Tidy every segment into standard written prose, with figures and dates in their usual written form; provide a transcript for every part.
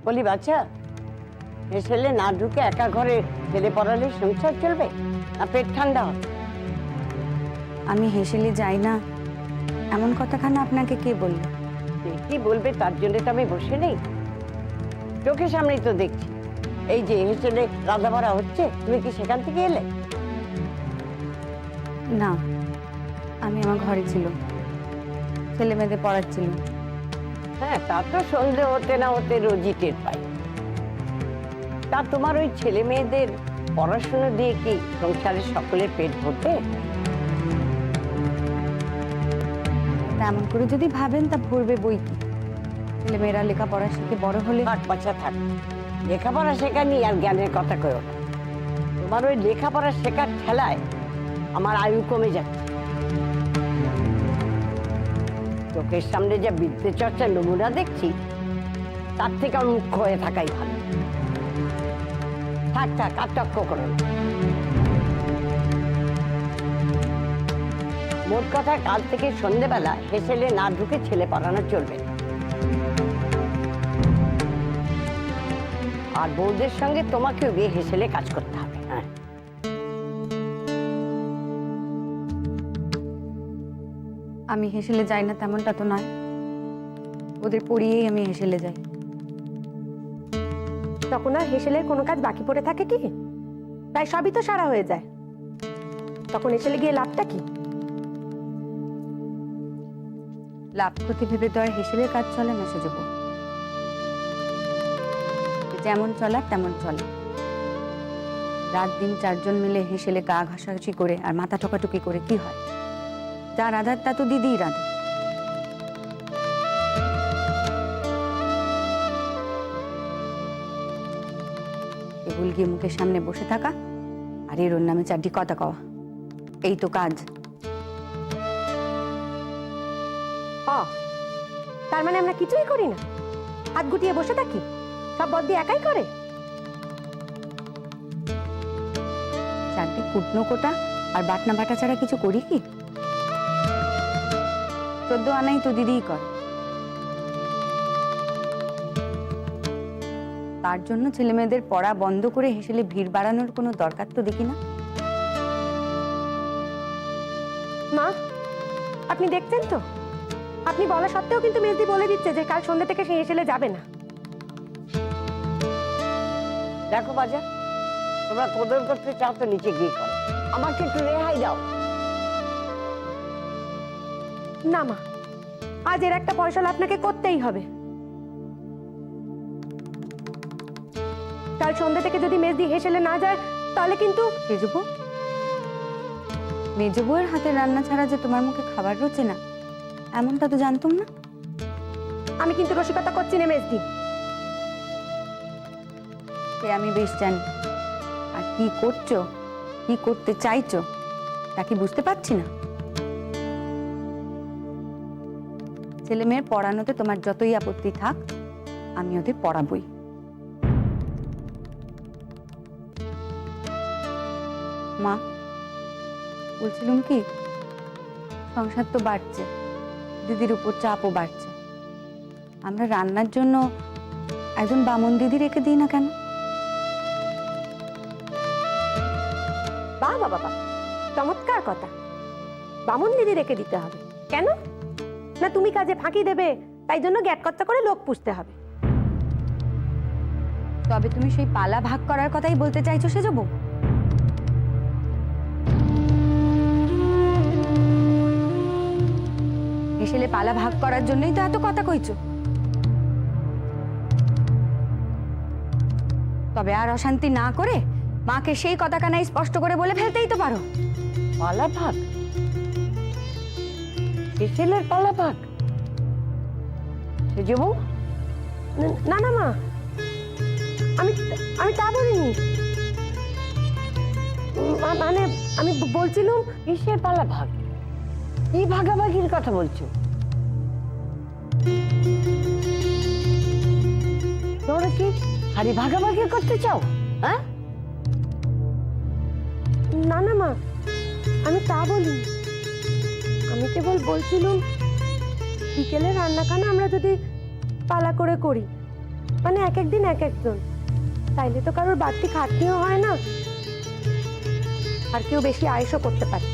বলি বাচ্চা, এ ছেলে না ঢুকে একা ঘরে ছেলে পড়ালে সংসার চলবে না পেট ঠান্ডা হবে? আমি হেসেলে যাই না এমন কথাখানা আপনাকে কে বলল? কি বলবে তার জন্য তো আমি বসে নেই, চোখের সামনেই তো দেখছি। এই যে হেসেলে রাধা ভরা হচ্ছে, তুমি কি সেখান থেকে এলে? না, আমি আমার ঘরে ছিল, ছেলে মেয়েদের পড়াচ্ছিল। হ্যাঁ, তা তো সন্ধে হতে না হতে রোজই টের পাই। তা তোমার ওই ছেলে মেয়েদের পড়াশোনা দিয়ে কি সংসারের সকলের পেট ভরবে? এমন করে যদি ভাবেন তা ভরবে বই কি। ছেলে মেয়েরা লেখাপড়া শিখে বড় হলে পাট পাচা থাক, লেখাপড়া শেখানি আর জ্ঞানের কথা কয়েও না। তোমার ওই লেখাপড়া শেখার ঠেলায় আমার আয়ু কমে যাচ্ছে। চোখের সামনে যা বিদ্যে চর্চার নমুনা দেখছি, তার থেকে আমার মুখ্য হয়ে থাকাই ভালো। থাক থাক, আর তক্ক করো না। মোট কথা, কাল থেকে সন্ধ্যেবেলা হেসেলে না ঢুকে ছেলে পড়ানো চলবে না। আর বউদের সঙ্গে তোমাকেও গিয়ে হেসেলে কাজ করতে হবে। হ্যাঁ, আমি হেসেলে যাই না তেমনটা তো নয়, ওদের পড়িয়েই আমি হেসেলে যাই। তখন আর হেসেলের কোনো কাজ বাকি পড়ে থাকে কি? তাই সবই তো সারা হয়ে যায়। তখন হেসেলে গিয়ে লাভটা কি? লাভ ক্ষতি ভেবে তো আর হেসেলের কাজ চলে না সে যাবো। যেমন চলার তেমন চলে। রাত দিন চারজন মিলে হেসেলে গা ঘাসাঘাসি করে আর মাথা ঠোকাটুকি করে কি হয়? যার আধার তা তো দিদিই রাধে। কেবল গিয়ে মুখের সামনে বসে থাকা আর এর ওর নামে চারটি কথা কওয়া, এই তো কাজ। তার মানে আমরা কিছুই করি না, হাত গুটিয়ে বসে থাকি, সব বদ্দি একাই করে? চারটি কুটনো কোটা আর বাটনা বাটা ছাড়া কিছু করি কি? 14 আনাই তো দিদিই করে। তার জন্য ছেলে মেয়েদের পড়া বন্ধ করে হেসেলে ভিড় বাড়ানোর কোনো দরকার তো দেখি না। মা, আপনি দেখছেন তো, আপনি বলা সত্ত্বেও কিন্তু মেজদি বলে দিচ্ছে যে কাল সন্ধ্যা থেকে সে হেসেলে যাবে না। দেখো বাজা, তোমরা কদর করতে চাও তো নিচে গিয়ে করো, আমাকে একটু রেহাই দাও। না মা, আজ এর একটা পয়সা আপনাকে করতেই হবে। কাল সন্ধ্যা থেকে যদি মেজদি হেসেলে না যায় তাহলে কিন্তু মেজবু, মেজবুয়ের হাতে রান্না ছাড়া যে তোমার মুখে খাবার রোচে না এমনটা তো জানতাম না। আমি কিন্তু রসিকতা করছি না মেজদি। সে আমি বেশ জানি। আর কি করছো, কি করতে চাইছো তা কি বুঝতে পারছি না? ছেলে মেয়ের পড়ানোতে তোমার যতই আপত্তি থাক, আমি ওদের পড়াবই। মা, বলছিলাম কি, সংসার তো বাড়ছে, দিদির উপর চাপও বাড়ছে। আমরা রান্নার জন্য একজন বামন দিদি রেখে দিই না কেন? বাহ বাবা বাবা, চমৎকার কথা। বামুন দিদি রেখে দিতে হবে কেন? না তুমি কাজে ফাঁকি দেবে তাই জন্য গ্যাটকর্তা করে লোক পুষতে হবে? তবে তুমি সেই পালা ভাগ করার কথাই বলতে চাইছো সে যাবো? হেসেলে পালা ভাগ করার জন্যই তো এত কথা কইছো। তবে আর অশান্তি না করে মাকে সেই কথাখানাই স্পষ্ট করে বলে ফেলতেই তো পারো। পালা ভাগ? হেসেলের পালা ভাগ? সে যাবো? না না মা, আমি আমি তা বলিনি। মানে আমি বলছিলাম কিসের পালা ভাগ? কি ভাগাভাগির কথা বলছো? তোমরা কি হাড়ি ভাগাভাগি করতে চাও? হ্যাঁ, না না মা, আমি তা বলিনি। আমি কেবল বলছিলাম বিকেলে রান্নাখানা আমরা যদি পালা করে করি মানে এক একদিন এক একজন, তাইলে তো কারোর বাড়তি খাটনিও হয় না, আর কেউ বেশি আয়েসও করতে পারে।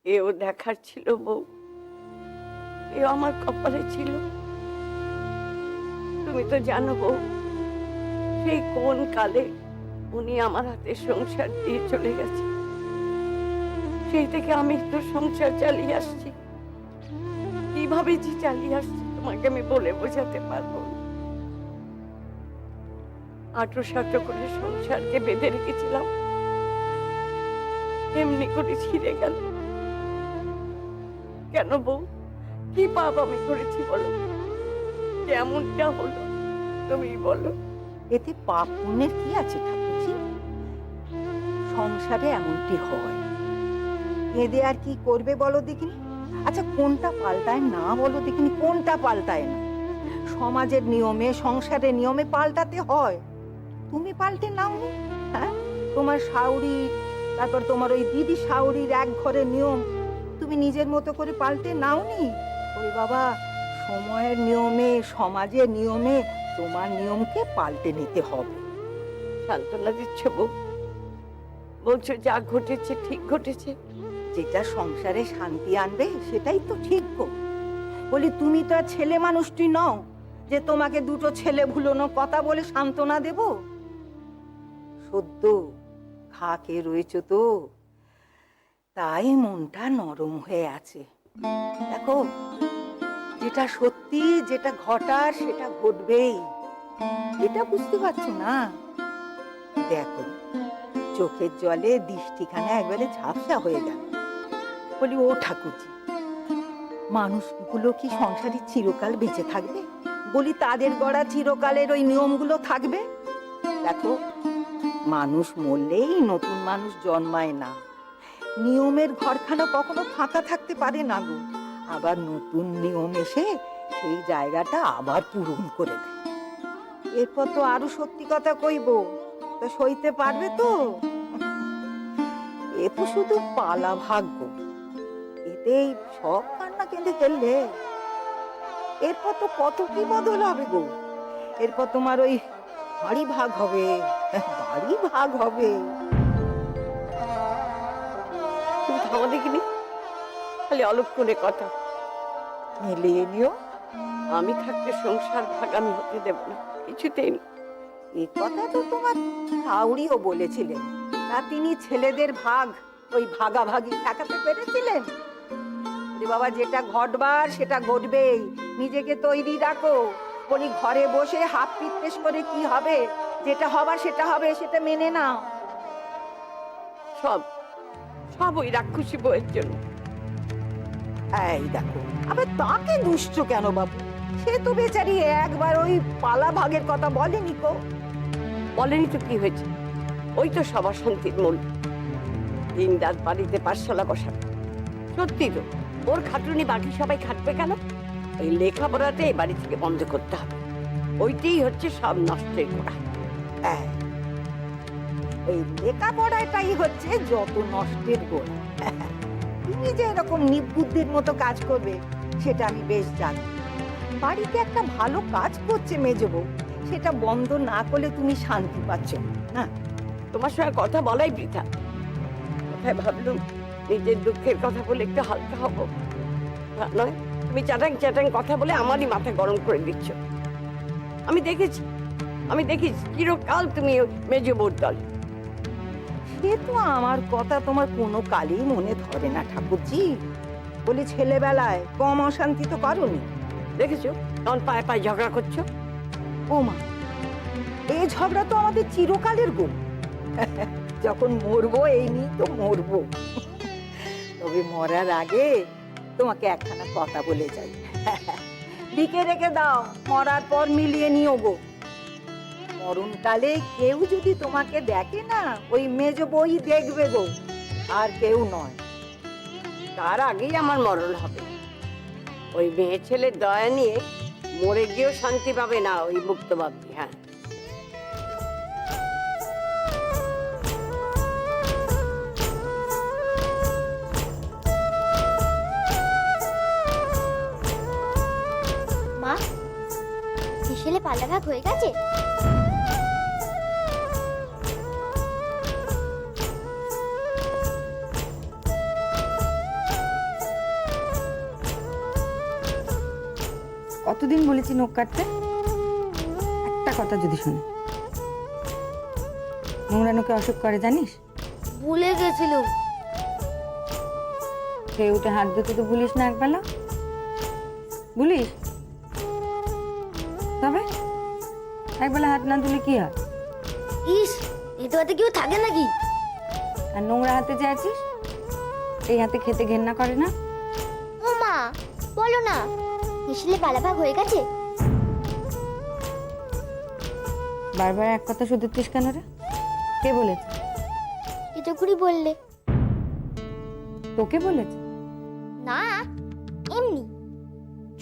এও দেখার ছিল বউ, এও আমার কপালে ছিল। তুমি তো জানো বউ, সেই কোন কালে উনি আমার হাতে সংসার দিয়ে চলে গেছে। সেই থেকে আমি তো সংসার চালিয়ে আসছি। কিভাবে যে চালিয়ে আসছি তোমাকে আমি বলে বোঝাতে পারবো না। আটো সাটো করে সংসারকে বেঁধে রেখেছিলাম, এমনি করে ছিঁড়ে গেল। কেন বউ, কি পাপ আমি করেছি বলো? কেমনটা হলো তুমি বলো? এতে পাপ পুণ্যের কি আছে ঠাকুরজি? সংসারে এমনটি হয়, এদের আর কি করবে বলো দেখিনি? আচ্ছা কোনটা পাল্টায় না বলো দেখিনি? কোনটা পাল্টায় না? সমাজের নিয়মে, সংসারের নিয়মে পাল্টাতে হয়। তুমি পাল্টে নাওনি? হ্যাঁ, তোমার শাউরি, তারপর তোমার ওই দিদি শাউরির এক ঘরের নিয়ম তুমি নিজের মতো করে পাল্টে নাওনি? ওরে বাবা, সময়ের নিয়মে, সমাজের নিয়মে তোমার নিয়মকে পাল্টে নিতে হবে। সান্ত্বনা দিচ্ছ বউ? বলছো যা ঘটেছে ঠিক ঘটেছে? যেটা সংসারে শান্তি আনবে সেটাই তো ঠিক গো। বলি তুমি তো আর ছেলে মানুষটি নও যে তোমাকে দুটো ছেলে ভুলোনো কথা বলে সান্ত্বনা দেব। সদ্য ঘা খেয়ে রয়েছে তো, তাই মনটা নরম হয়ে আছে। দেখো, যেটা সত্যি, যেটা ঘটার সেটা ঘটবেই, এটা বুঝতে পারছো না? দেখো, চোখের জলে দৃষ্টিখানা একবারে ঝাপসা হয়ে গেল। বলি ও ঠাকুরজি, মানুষগুলো কি সংসারে চিরকাল বেঁচে থাকবে? বলি তাদের গড়া চিরকালের ওই নিয়মগুলো থাকবে? দেখো, মানুষ মরলেই নতুন মানুষ জন্মায় না। নিয়মের ঘরখানা কখনো ফাঁকা থাকতে পারে না গো। আবার নতুন নিয়ম এসে সেই জায়গাটা আবার পূরণ করে দেয়। এরপর তো আরো সত্যি কথা কইব, তা সইতে পারবে তো? এ তো শুধু পালা ভাগ্য, এতেই সব কান্না কেঁদে ফেললে। এরপর তো কত কি বদল হবে গো। এরপর তোমার ওই বাড়ি ভাগ হবে, বাড়ি ভাগ হবে। তুমি থামো দেখিনি, খালি অলক্ষণে কথা। মিলিয়ে নিও। আমি থাকতে সংসার ভাগ আমি হতে দেব না, কিছুতেই না। এই কথা তো তোমার শাউরিও বলেছিলেন। তা তিনি ছেলেদের ভাগ ওই ভাগাভাগি ঠেকাতে পেরেছিলেন? বলি বাবা, যেটা ঘটবার সেটা ঘটবেই, নিজেকে তৈরি রাখো। বলি ঘরে বসে হাফ পিত্তেশ করে কি হবে? যেটা হবার সেটা হবে, সেটা মেনে নাও। সব সব ওই রাক্ষসী বউয়ের জন্য। এই দেখো, আবার তাকে দুষ্ট কেন বাবু? সে তো বেচারি একবার ওই পালা ভাগের কথা বলেনি কো। বলেনি তো কি হয়েছে? ওই তো সবার শান্তির মূল। দিন রাত বাড়িতে পাঠশালা বসানো, সত্যি তো ওর খাটুনি বাকি সবাই খাটবে কেন? এই লেখাপড়াতে এই বাড়ি থেকে বন্ধ করতে হবে। ওইটাই হচ্ছে সব নষ্টের গোড়া। হ্যাঁ, এই লেখাপড়াটাই হচ্ছে যত নষ্টের গোড়া। তুমি যে এরকম নির্বুদ্ধির মতো কাজ করবে সেটা আমি বেশ জানি। বাড়িতে একটা ভালো কাজ করছে মেজো বউ, সেটা বন্ধ না করলে তুমি শান্তি পাচ্ছ না। তোমার সঙ্গে কথা বলাই বৃথা। কোথায় ভাবলুম নিজের দুঃখের কথা বলে একটু হালকা হবো, তা নয় তুমি চ্যাটাং চ্যাটাং কথা বলে আমারই মাথা গরম করে দিচ্ছ। আমি দেখেছি চিরকাল তুমি মেজ বউর দল। সে তো আমার কথা তোমার কোনো কালেই মনে ধরে না ঠাকুরজি। বলি ছেলেবেলায় কম অশান্তি তো করোনি? দেখেছো তখন পায়ে পায়ে ঝগড়া করছো। ও মা, এই ঝগড়া তো আমাদের চিরকালের গো। যখন মরবো এই নিয়ে তো মরবো। তবে মরার আগে তোমাকে একখানা কথা বলে যাই, লিখে রেখে দাও, মরার পর মিলিয়ে নিও গো। মরণকালে কেউ যদি তোমাকে দেখে না, ওই মেজ বই দেখবে গো, আর কেউ নয়। তার আগেই আমার মরণ হবে। ওই মেয়ে ছেলের দয়া নিয়ে মরে গিয়েও শান্তি পাবে না ওই মুক্তবাবী। হ্যাঁ, মা, হেসেলে পাল্লা ভাগ হয়ে গেছে? কতদিন বলেছি নখ কাটতে, একটা কথা যদি শোনে। নোংরা নখে অসুখ করে জানিস? ভুলে গেছিলাম। খেয়ে উঠে হাত ধুতে তো ভুলিস না একবেলা? ভুলিস? তবে একবেলা হাত না ধুলে কি হয়? ইস, এতে হাতে কেউ থাকে নাকি? আর নোংরা হাতে যে আছিস, এই হাতে খেতে ঘেন্না করে না? ও মা, বলো না, হেসেলে পাল্লা ভাগ হয়ে গেছে? বারবার এক কথা শুধুতিস কেন রে? কে বলেছে? চিতকুড়ি বললে। তোকে বলেছে? না, এমনি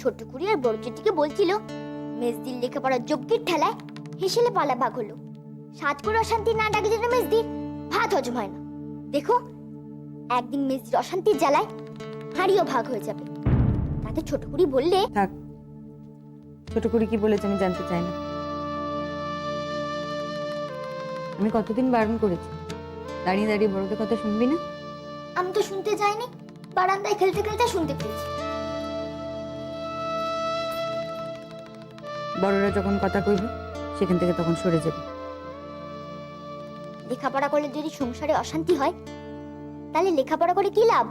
ছোট কুড়ি আর বড় চিটিকে বলছিল মেজদির লেখাপড়ার যজ্ঞের ঠেলায় হেসেলে পালা ভাগ হলো। সাত করে অশান্তি না ডাকলে যেন মেজদির ভাত হজম হয় না। দেখো, একদিন মেজদির অশান্তির জ্বালায় হাঁড়িও ভাগ হয়ে যাবে। তাতে ছোট কুড়ি বললে। থাক, ছোট কুড়ি কি বলেছে আমি জানতে চাই না। আমি কতদিন বারণ করেছি, দাঁড়িয়ে দাঁড়িয়ে বড়দের কথা শুনবি না? আমি তো শুনতে যাইনি, বারান্দায় খেলতে খেলতে শুনতে পেয়েছি। বড়রা যখন কথা কইবে সেখান থেকে তখন সরে যাবে। লেখাপড়া করলে যদি সংসারে অশান্তি হয়, তাহলে লেখাপড়া করে কি লাভ?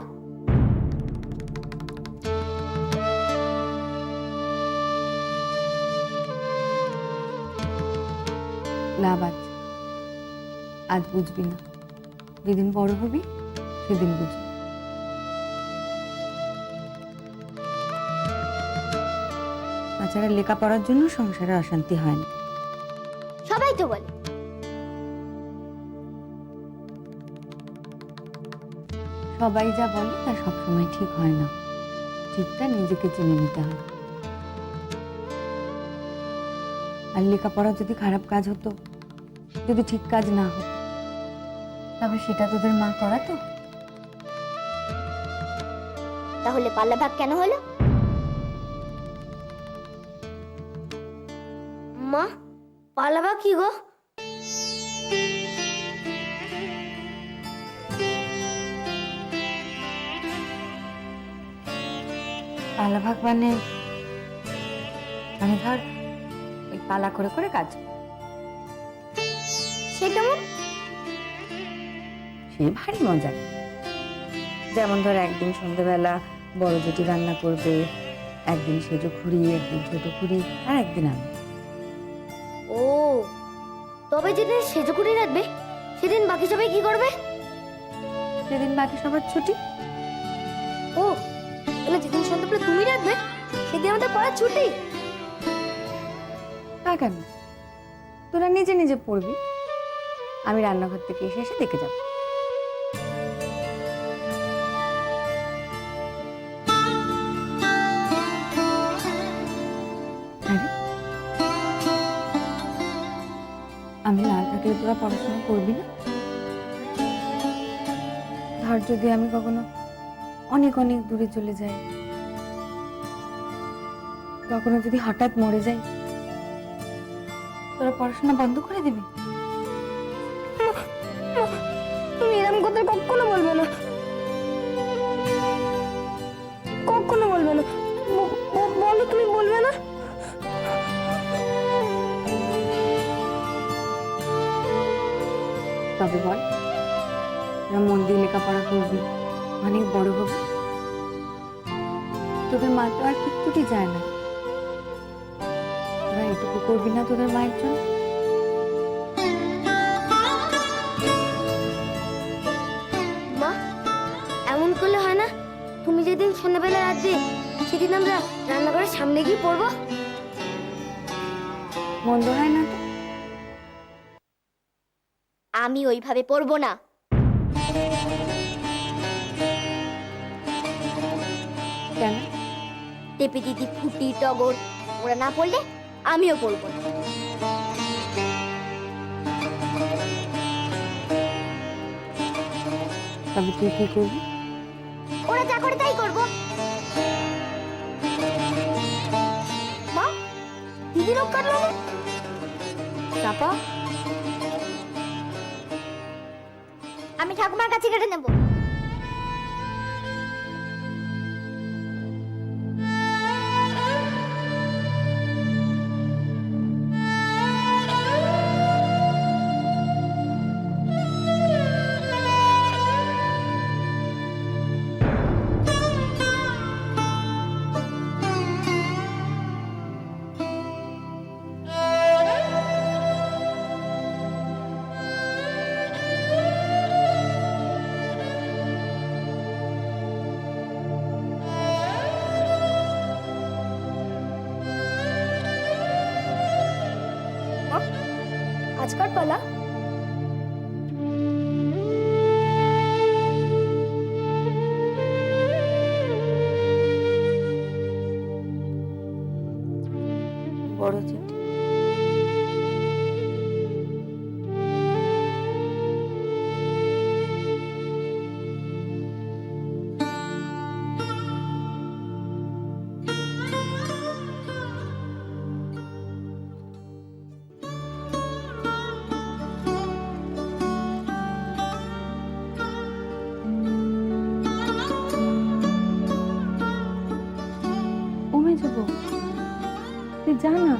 লাভ আছে, আজ বুঝবি না, যেদিন বড় হবি সেদিন বুঝবি। তাছাড়া লেখাপড়ার জন্য সংসারে অশান্তি হয় না। সবাই তো বলে। সবাই যা বলে তা সবসময় ঠিক হয় না, ঠিকটা নিজেকে চিনে নিতে হয়। আর লেখাপড়া যদি খারাপ কাজ হতো, যদি ঠিক কাজ না হতো, তবে সেটা তোদের মা করাতো? তাহলে পাল্লা ভাগ কেন হলো? মা, পাল্লা ভাগ কি গো? পালাভাগ মানে মানে ধর ওই পালা করে করে কাজ। সে কেমন? সে ভারী মজা। যেমন ধর একদিন সন্ধ্যেবেলা বড় জেঠি রান্না করবে, একদিন সেজো খুঁড়ি, একদিন ছোট খুঁড়ি, আর একদিন আমি। ও, তবে যেদিন সেজো করে রাখবে সেদিন বাকি সবাই কি করবে? সেদিন বাকি সবার ছুটি। ও, তাহলে যেদিন সন্ধ্যাবেলা তুমি রাখবে সেদিন আমাদের পড়ার ছুটি? তা কেন? তোরা নিজে নিজে পড়বি, আমি রান্নাঘর থেকে এসে এসে দেখে যাব। আরে, আমি না থাকলে তোরা পড়াশোনা করবি না? ধর যদি আমি কখনো অনেক অনেক দূরে চলে যাই, কখনো যদি হঠাৎ মরে যাই, তোরা পড়াশোনা বন্ধ করে দিবি? তুমি এরকম কথা কখনো বলবে না, কখনো বলবে না। বলো, তুমি বলবে না? তবে বল, তোরা মন দিয়ে লেখাপড়া করবি, অনেক বড় হবে, তোদের মা তো আর কিচ্ছুটি যায় না, তোরা এটুকু করবি না তোদের মায়ের জন্য? মা, এমন করলে হয় না। তুমি যেদিন সন্ধ্যাবেলা রাখবে সেদিন আমরা রান্নাঘরের সামনে গিয়ে পড়বো। মন্দ হয় না তো? আমি ওইভাবে পড়বো না। কেন? টেপি দিদি, ফুটি, টগর ওরা না পড়লে আমিও পড়বো না। তবে তুই কি করবি? ওরা যা করে তাই করবো। মা, দিদি রোগ কাটলো না? চাপা, আমি ঠাকুমার কাছে কেটে নেবো। আজকার পালা। বড় চিঠি। ওমে যাব, তুই যা না,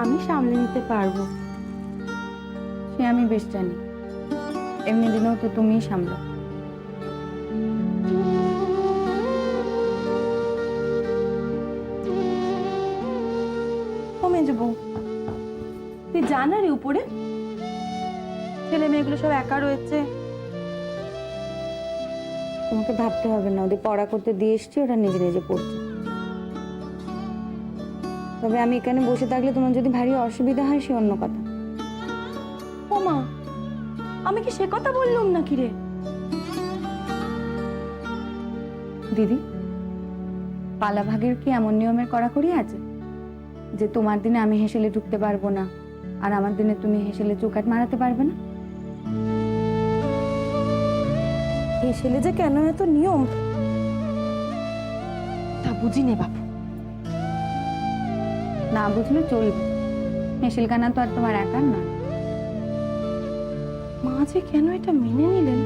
আমি সামলে নিতে পারবো। সে আমি বেশ জানি, এমনি দিনেও তো তুমিই সামলো। ওমে যাব, তুই জানা রে উপরে ছেলে মেয়েগুলো সব একা রয়েছে। তোমাকে ভাবতে হবে না, ওদের পড়া করতে দিয়ে এসছি, ওরা নিজে নিজে পড়ছে। তবে আমি এখানে বসে থাকলে তোমার যদি ভারী অসুবিধা হয় সে অন্য কথা। ও মা, আমি কি সে কথা বললাম নাকি রে? দিদি, পালাভাগের কি এমন নিয়মের কড়াকড়ি আছে যে তোমার দিনে আমি হেসেলে ঢুকতে পারবো না, আর আমার দিনে তুমি হেসেলে চৌকাট মারাতে পারবে না? হেসেলে যে কেন এত নিয়ম তা বুঝি নে বাবু। না বুঝলে চলবে, হেসেল কানা তো আর তোমার একার না। মা যে কেন এটা মেনে নিলেন?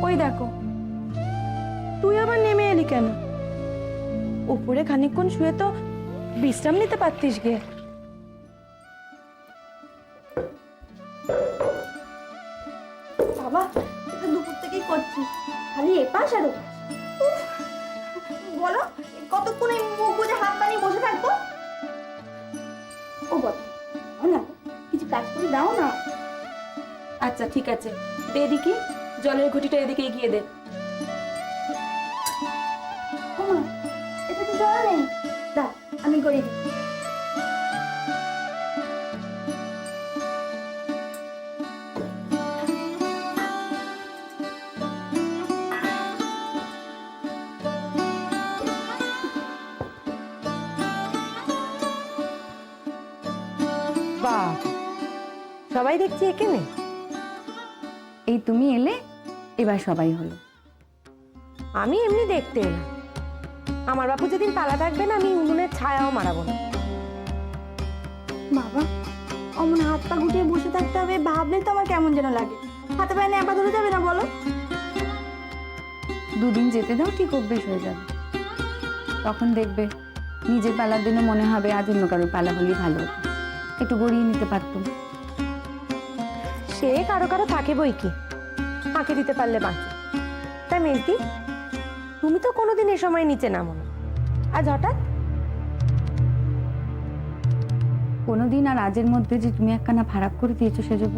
ওই দেখো, তুই আবার নেমে এলি কেন? উপরে খানিকক্ষণ শুয়ে তো বিশ্রাম নিতে পারতিস গে। বাবা, এটা দুপুর থেকেই করছি, খালি এপাশ আর ওপাশ। উফ, বলো কতক্ষণ এই মুখ বুজে হাত বানিয়ে বসে থাকবো? ও বলো, দাও না, কিছু কাজ করে দাও না। আচ্ছা ঠিক আছে, দে দেখি, জলের ঘটিটা এদিকে এগিয়ে দে। ওমা, এটা তো জল নেই, দাও আমি করে দিই। বাহ, সবাই দেখছি এখানে। এই তুমি এলে, এবার সবাই হলো। আমি এমনি দেখতে এলাম। আমার বাপু যেদিন পালা থাকবে না, আমি উনুনের ছায়াও মারাবো না। বাবা, অমন হাত পা গুটিয়ে বসে থাকতে হবে ভাবলে তো আমার কেমন যেন লাগে। হাতে পায়ে ন্যাপা ধরে যাবে না বলো? দুদিন যেতে দাও, ঠিক অভ্যেস হয়ে যাবে। তখন দেখবে নিজের পালার দিনে মনে হবে আজ অন্য কারোর পালা হলেই ভালো হতো, একটু গড়িয়ে নিতে পারতুম। সে কারো কারো থাকে বই কি, ফাঁকি দিতে পারলে বাঁচে। তাই মেজদি, তুমি তো কোনোদিন এ সময় নিচে নামো না, আজ হঠাৎ? কোনোদিন আর আজের মধ্যে যে তুমি একখানা ফারাক করে দিয়েছো সেজব,